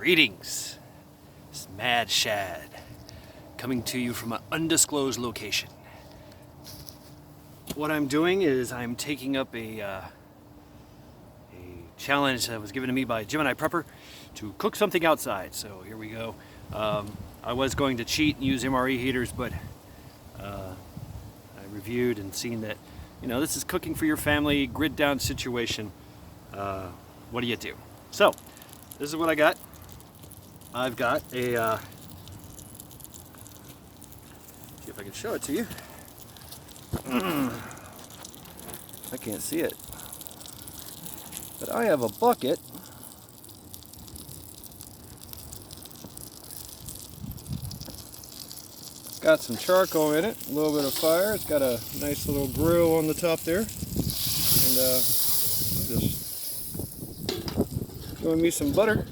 Greetings, it's Mad Shad, coming to you from an undisclosed location. What I'm doing is I'm taking up a challenge that was given to me by Gemini Prepper to cook something outside. So here we go. I was going to cheat and use MRE heaters, but I reviewed and seen that, you know, this is cooking for your family, grid down situation. What do you do? So this is what I got. I've got a, see if I can show it to you. I can't see it. But I have a bucket. Got some charcoal in it, a little bit of fire. It's got a nice little grill on the top there. And I'm just throwing me some butter.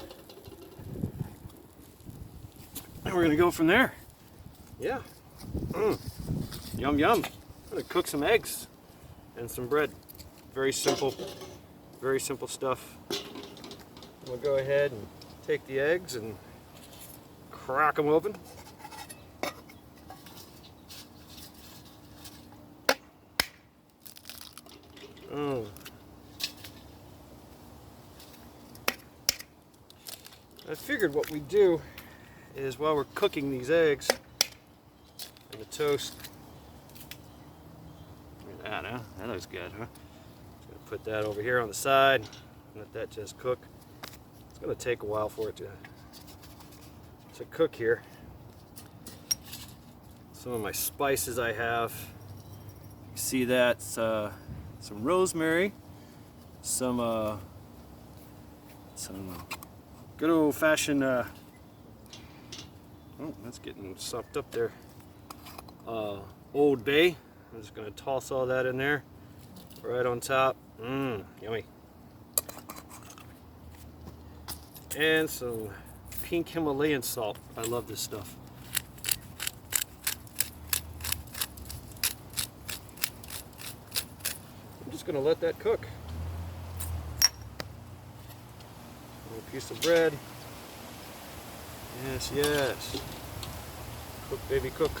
And we're gonna go from there. Yeah. Yum yum. I'm gonna cook some eggs and some bread. Very simple stuff. We'll go ahead and take the eggs and crack them open. I figured what we do is while we're cooking these eggs and the toast, look at that, huh? That looks good, huh? Just gonna put that over here on the side, let that just cook. It's gonna take a while for it to cook here. Some of my spices I have, you see that, some rosemary, some good old-fashioned, oh, that's getting sucked up there. Old Bay. I'm just gonna toss all that in there, right on top. Yummy. And some pink Himalayan salt. I love this stuff. I'm just gonna let that cook. A piece of bread. Yes, yes. Cook, baby, cook.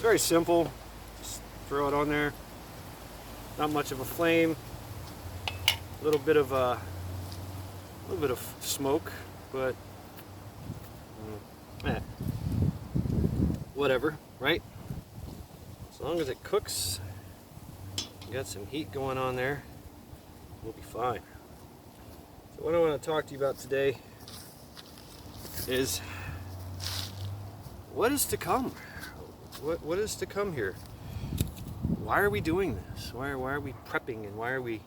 Very simple. Just throw it on there. Not much of a flame. A little bit of smoke, but whatever, right? As long as it cooks, you got some heat going on there, we'll be fine. So what I want to talk to you about today is what is to come. What is to come here? Why are we doing this? Why are we prepping, and why are we,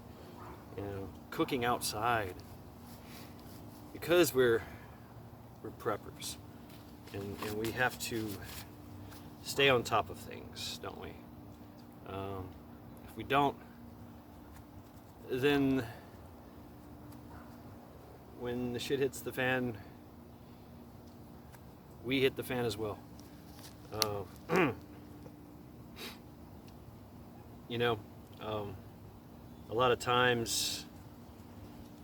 cooking outside? Because we're preppers, and we have to stay on top of things, don't we? If we don't, then when the shit hits the fan, we hit the fan as well. A lot of times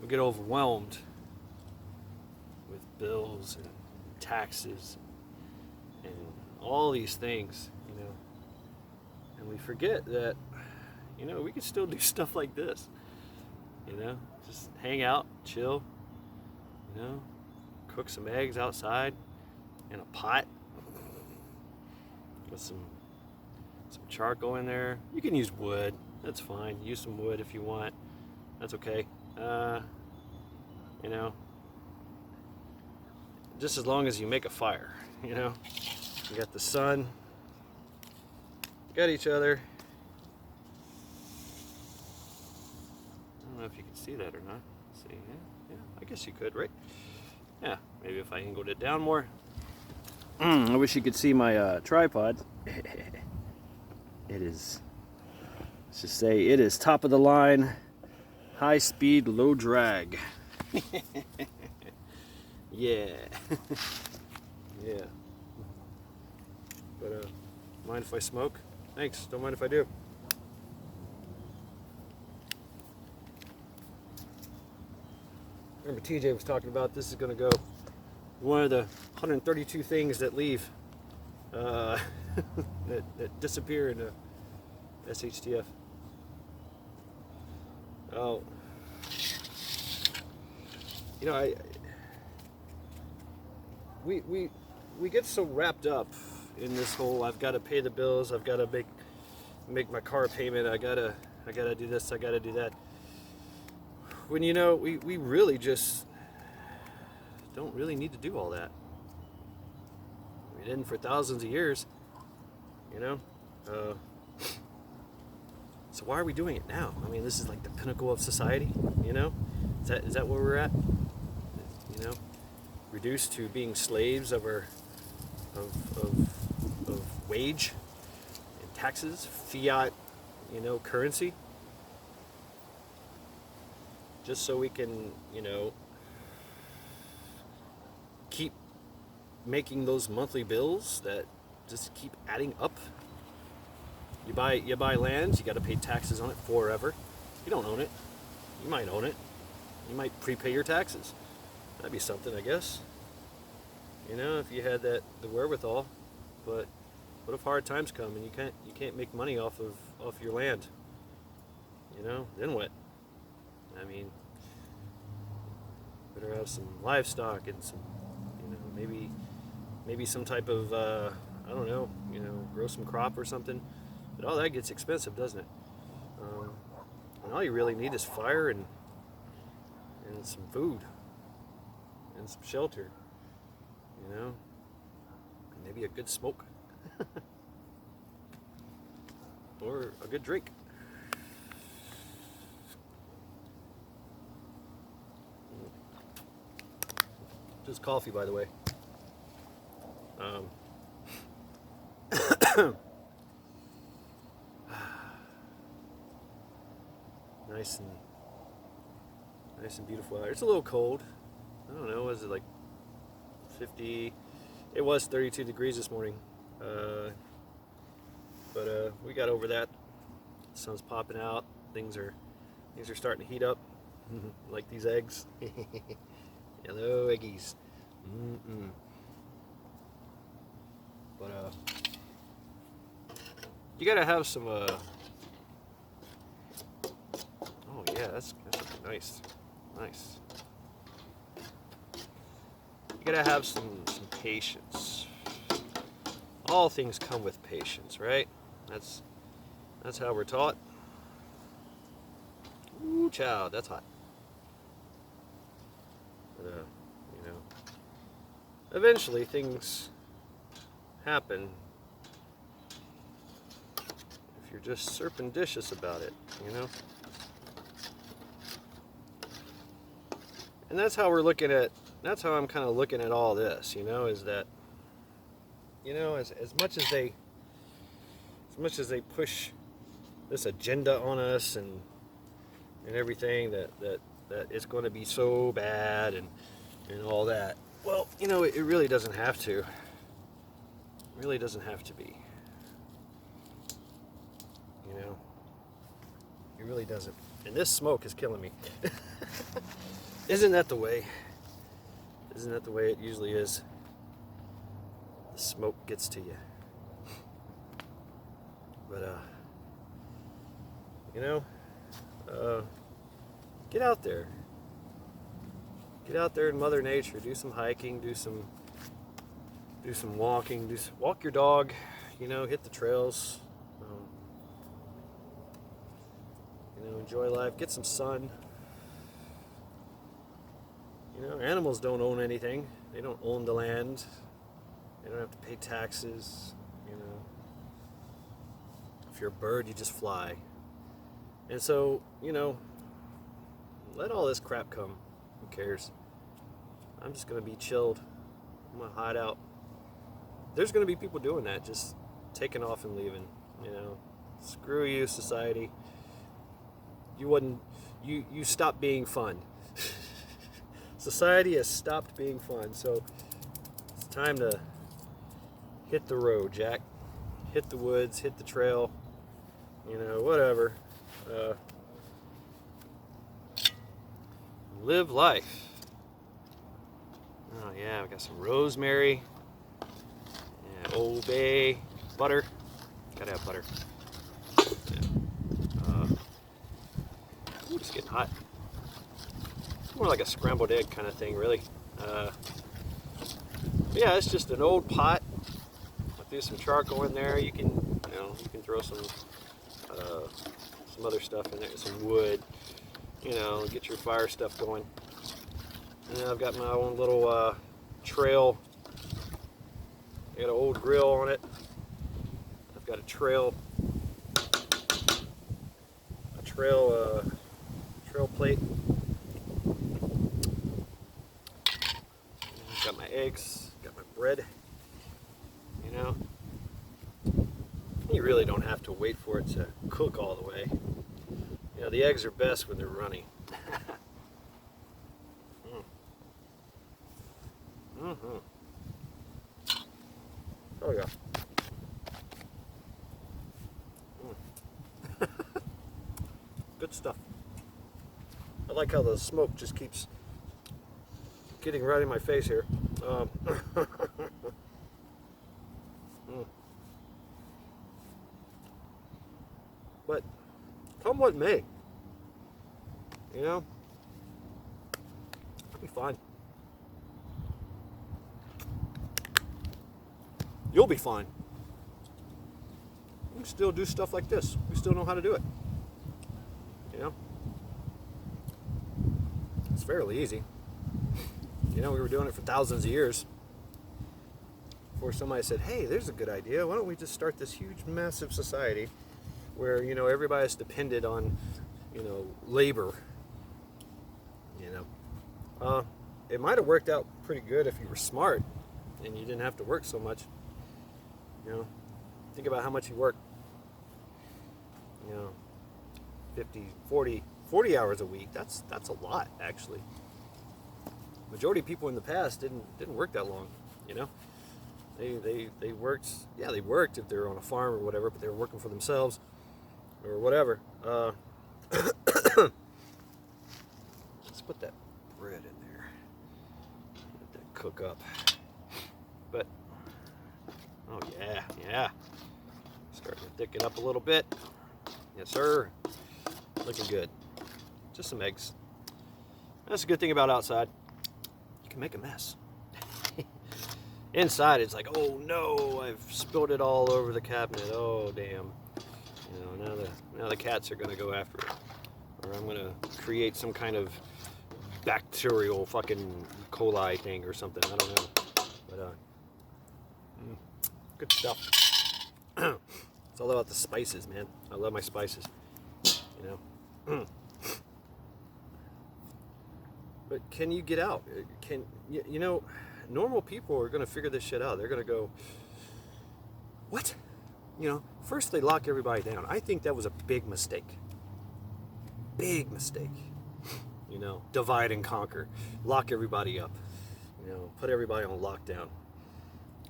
we get overwhelmed with bills and taxes and all these things, and we forget that, we can still do stuff like this, just hang out, chill, cook some eggs outside in a pot with some charcoal in there. You can use wood, that's fine. Use some wood if you want, that's okay. Just as long as you make a fire, you got the sun, got each other. I don't know if you can see that or not. Let's see, yeah, I guess you could, right? Yeah, maybe if I angled it down more. I wish you could see my tripod. It is, let's just say, it is top of the line, high speed, low drag. Yeah. Yeah. But mind if I smoke? Thanks, don't mind if I do. remember TJ was talking about this is going to go one of the 132 things that leave, that disappear in the SHTF. Oh, you know, we get so wrapped up in this whole I've got to pay the bills, I've got to make my car payment, I gotta do this, I gotta do that. When we really just don't really need to do all that. We didn't for thousands of years, so why are we doing it now? I mean, this is like the pinnacle of society, Is that where we're at? Reduced to being slaves of our of wage and taxes, fiat, currency, just so we can, keep making those monthly bills that just keep adding up. You buy land, you got to pay taxes on it forever. You don't own it. You might own it. You might prepay your taxes. That'd be something, I guess. If you had the wherewithal. But what if hard times come and you can't make money off your land? Then what? I mean, better have some livestock and some, maybe some type of I don't know, grow some crop or something. But all that gets expensive, doesn't it? And all you really need is fire and some food and some shelter, and maybe a good smoke or a good drink. Just coffee, by the way. Nice and beautiful out. It's a little cold. I don't know, was it like 50? It was 32 degrees this morning. But we got over that. The sun's popping out. Things are starting to heat up. Like these eggs. Hello, eggies. But you gotta have some oh yeah, that's nice. You gotta have some patience. All things come with patience, right? That's how we're taught. Ooh, child, that's hot. But eventually things happen if you're just surreptitious about it, And that's how I'm kind of looking at all this, is that, as much as they push this agenda on us and everything that it's going to be so bad and all that. Well, it really doesn't have to. It really doesn't have to be. It really doesn't. And this smoke is killing me. Isn't that the way? Isn't that the way it usually is? The smoke gets to you. But, get out there. Get out there in Mother Nature. Do some hiking. Do some walking. Walk your dog. Hit the trails. Enjoy life. Get some sun. Animals don't own anything. They don't own the land. They don't have to pay taxes. If you're a bird, you just fly. And so, let all this crap come. Who cares? I'm just going to be chilled. I'm going to hide out. There's going to be people doing that, just taking off and leaving. Screw you, society. You stopped being fun. Society has stopped being fun, so it's time to hit the road, Jack. Hit the woods, hit the trail, whatever. Live life. Yeah, we got some rosemary. Yeah, Old Bay butter. Gotta have butter. Yeah. Ooh, it's getting hot. More like a scrambled egg kind of thing, really. Yeah, it's just an old pot. I'll do some charcoal in there. You can throw some other stuff in there, some wood. Get your fire stuff going. And then I've got my own little trail. I got an old grill on it. I've got a trail plate. Got my eggs, got my bread. You really don't have to wait for it to cook all the way. The eggs are best when they're runny. Mm-hmm. Oh yeah. Good stuff. I like how the smoke just keeps getting right in my face here. But come what may, I'll be fine. You'll be fine. We can still do stuff like this. We still know how to do it. It's fairly easy. We were doing it for thousands of years before somebody said, hey, there's a good idea. Why don't we just start this huge, massive society where, everybody's dependent on, labor. It might have worked out pretty good if you were smart and you didn't have to work so much. Think about how much you work. 50, 40 hours a week. That's a lot, actually. Majority of people in the past didn't work that long. They worked. Yeah, they worked if they're on a farm or whatever, but they were working for themselves or whatever. Let's put that bread in there. Let that cook up. But oh yeah. Starting to thicken up a little bit. Yes, sir. Looking good. Just some eggs. That's a good thing about outside. You can make a mess. Inside, it's like, oh no, I've spilled it all over the cabinet. Oh damn. Now the cats are gonna go after it, or I'm gonna create some kind of bacterial fucking E. coli thing or something. I don't know. But good stuff. It's all about the spices, man. I love my spices. But can you get out? Normal people are going to figure this shit out. They're going to go, what? First they lock everybody down. I think that was a big mistake. Big mistake. Divide and conquer. Lock everybody up. Put everybody on lockdown.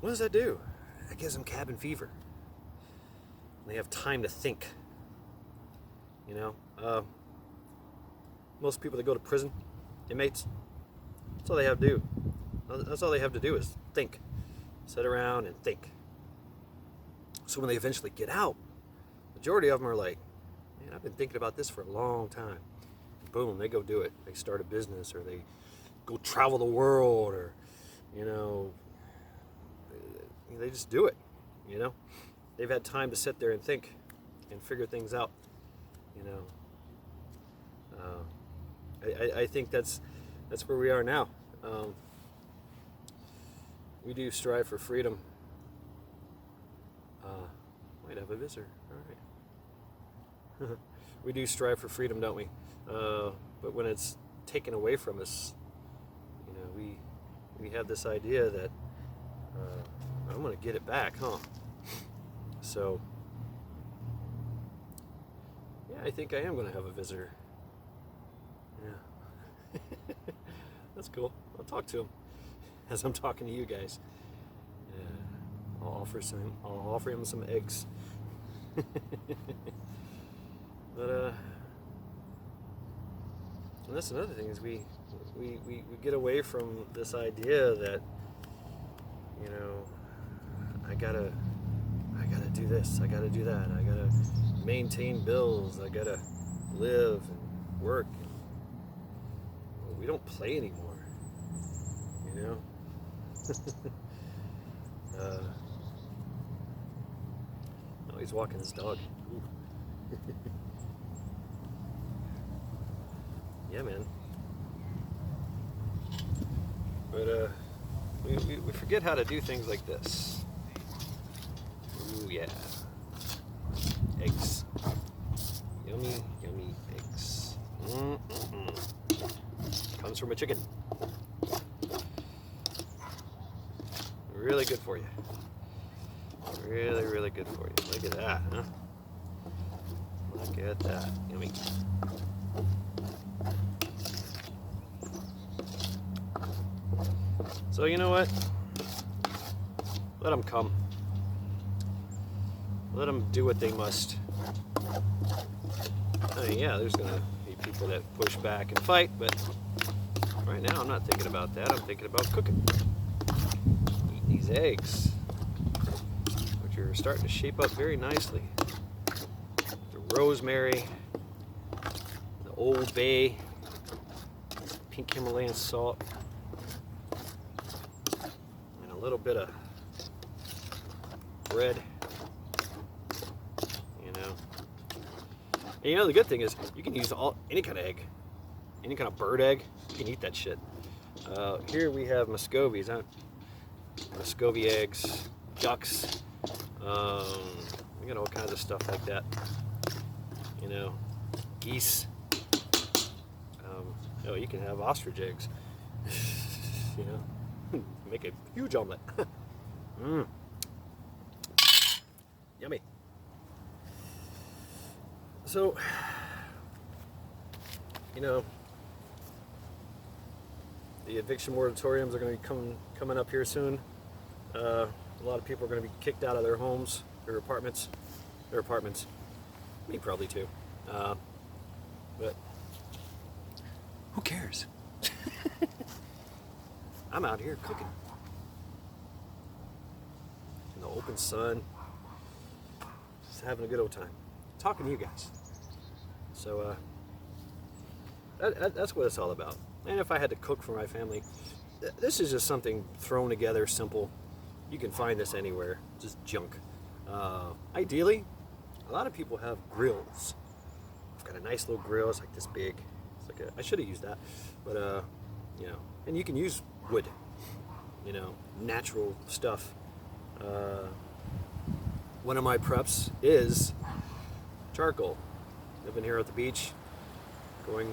What does that do? That gives them cabin fever. They have time to think. Most people that go to prison, inmates, that's all they have to do. That's all they have to do is think. Sit around and think. So when they eventually get out, majority of them are like, man, I've been thinking about this for a long time. And boom, they go do it. They start a business, or they go travel the world, or, they just do it, They've had time to sit there and think and figure things out, I think that's where we are now. We do strive for freedom. Might have a visitor. All right. We do strive for freedom, don't we? But when it's taken away from us, we have this idea that I'm going to get it back, huh? So, yeah, I think I am going to have a visitor. Yeah. That's cool. I'll talk to him as I'm talking to you guys. I'll offer him some eggs. But And that's another thing is we get away from this idea that, you know, I gotta do this, I gotta do that, I gotta maintain bills, I gotta live and work. Well, we don't play anymore, you know. Oh, he's walking his dog. Yeah, man. But we forget how to do things like this. Ooh, yeah. Eggs. Yummy, yummy eggs. Comes from a chicken. Really good for you. Really, really good for you. Look at that, huh? Look at that. Yummy. So you know what? Let them come. Let them do what they must. I mean, yeah, there's gonna be people that push back and fight, but right now I'm not thinking about that. I'm thinking about cooking. Eating these eggs, which are starting to shape up very nicely. The rosemary, the Old Bay, pink Himalayan salt, and a little bit of bread. And you know the good thing is you can use any kind of egg, any kind of bird egg. You can eat that shit. Here we have Muscovies, Muscovy eggs, ducks. We got all kinds of stuff like that. You know, geese. Oh, you can have ostrich eggs. You know, make a huge omelet. Yummy. So, you know, the eviction moratoriums are going to be coming up here soon. A lot of people are going to be kicked out of their homes, their apartments. Me probably too. But who cares? I'm out here cooking in the open sun, just having a good old time, talking to you guys. So that's what it's all about. And if I had to cook for my family, this is just something thrown together, simple. You can find this anywhere, just junk. Ideally, a lot of people have grills. I've got a nice little grill. It's like this big. It's like I should have used that, but you know. And you can use wood. You know, natural stuff. One of my preps is charcoal. Living here at the beach, going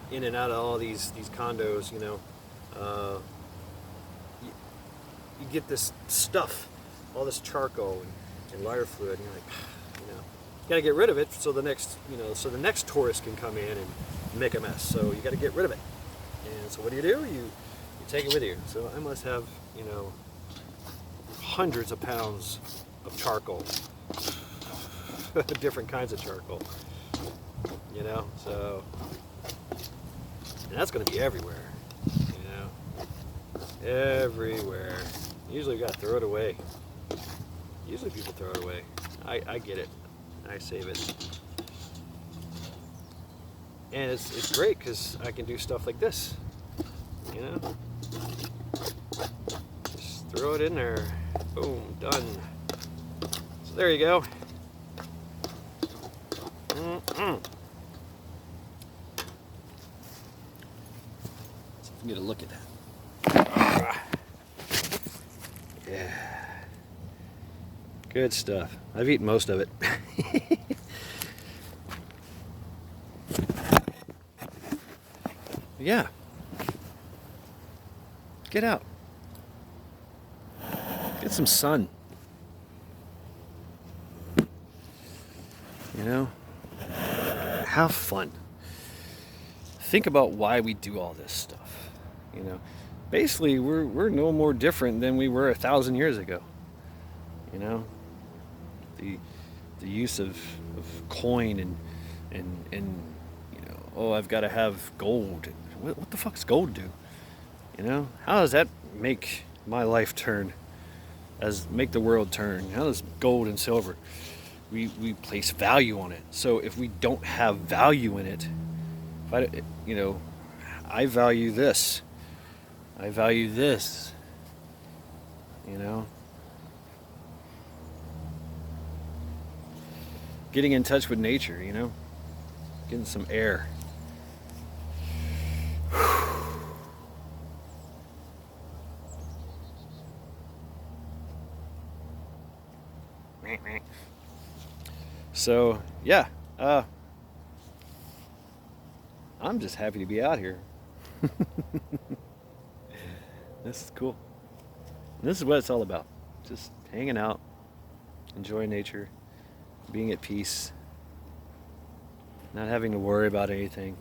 in and out of all these condos, you know, you get this stuff, all this charcoal and lighter fluid, and you're like, you know, you got to get rid of it so the next tourist can come in and make a mess. So you got to get rid of it. And so what do? You take it with you. So I must have, you know, hundreds of pounds of charcoal. Different kinds of charcoal, you know, so, and that's going to be everywhere, you know, everywhere. Usually you got to throw it away. Usually people throw it away. I get it. I save it. And it's great because I can do stuff like this, you know, just throw it in there, boom, done. So there you go. So if you get a look at that. Yeah. Good stuff. I've eaten most of it. Yeah. Get out. Get some sun. You know? Have fun. Think about why we do all this stuff. You know, basically we're no more different than we were 1,000 years ago. You know, the use of coin and you know, oh, I've got to have gold. What the fuck's gold do? You know, how does that make my life turn? As make the world turn? How does gold and silver? We place value on it. So if we don't have value in it, if I, you know, I value this. I value this. You know, getting in touch with nature. You know, getting some air. So yeah, I'm just happy to be out here. This is cool. And this is what it's all about. Just hanging out, enjoying nature, being at peace, not having to worry about anything.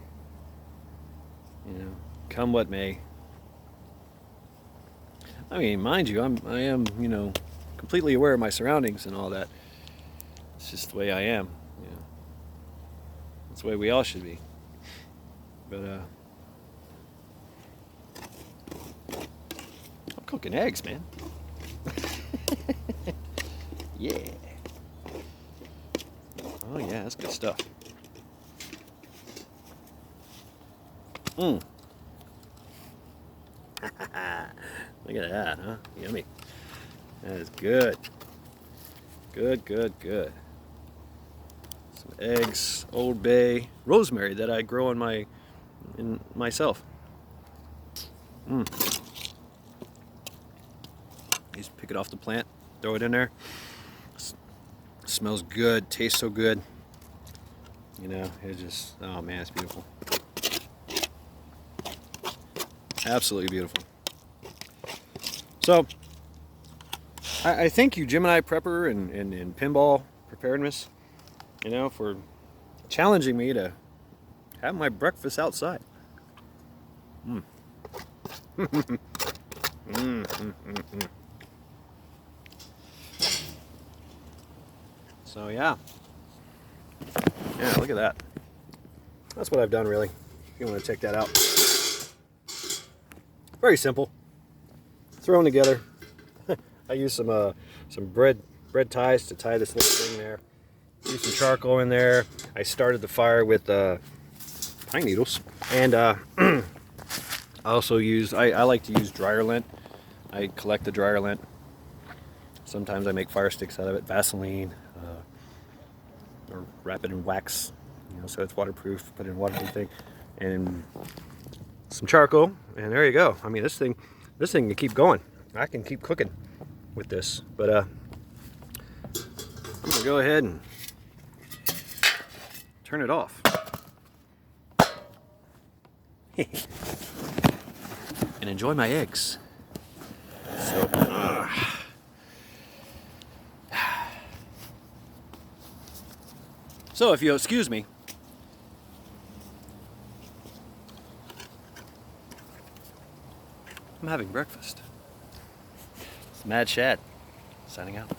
You know, come what may. I mean, mind you, I am, you know, completely aware of my surroundings and all that. It's just the way I am. You know, that's the way we all should be. But I'm cooking eggs, man. Yeah. Oh yeah, that's good stuff. Look at that, huh? Yummy. That is good. Good, good, good. Some eggs, Old Bay, rosemary that I grow in myself. Just pick it off the plant, throw it in there. Smells good, tastes so good. You know, it just, oh man, it's beautiful. Absolutely beautiful. So, I thank you, Gemini Prepper and Pinball Preparedness, you know, for challenging me to have my breakfast outside. So yeah, look at that. That's what I've done, really. If you want to check that out, very simple. Throw them together. I use some bread ties to tie this little thing there. Use some charcoal in there. I started the fire with pine needles, and I also I like to use dryer lint. I collect the dryer lint. Sometimes I make fire sticks out of it, Vaseline, or wrap it in wax, you know, so it's waterproof. Put it in waterproof thing, and some charcoal, and there you go. I mean, this thing can keep going. I can keep cooking with this, but I'm gonna go ahead and turn it off. And enjoy my eggs. So if you'll excuse me, I'm having breakfast. It's Mad Shad, signing out.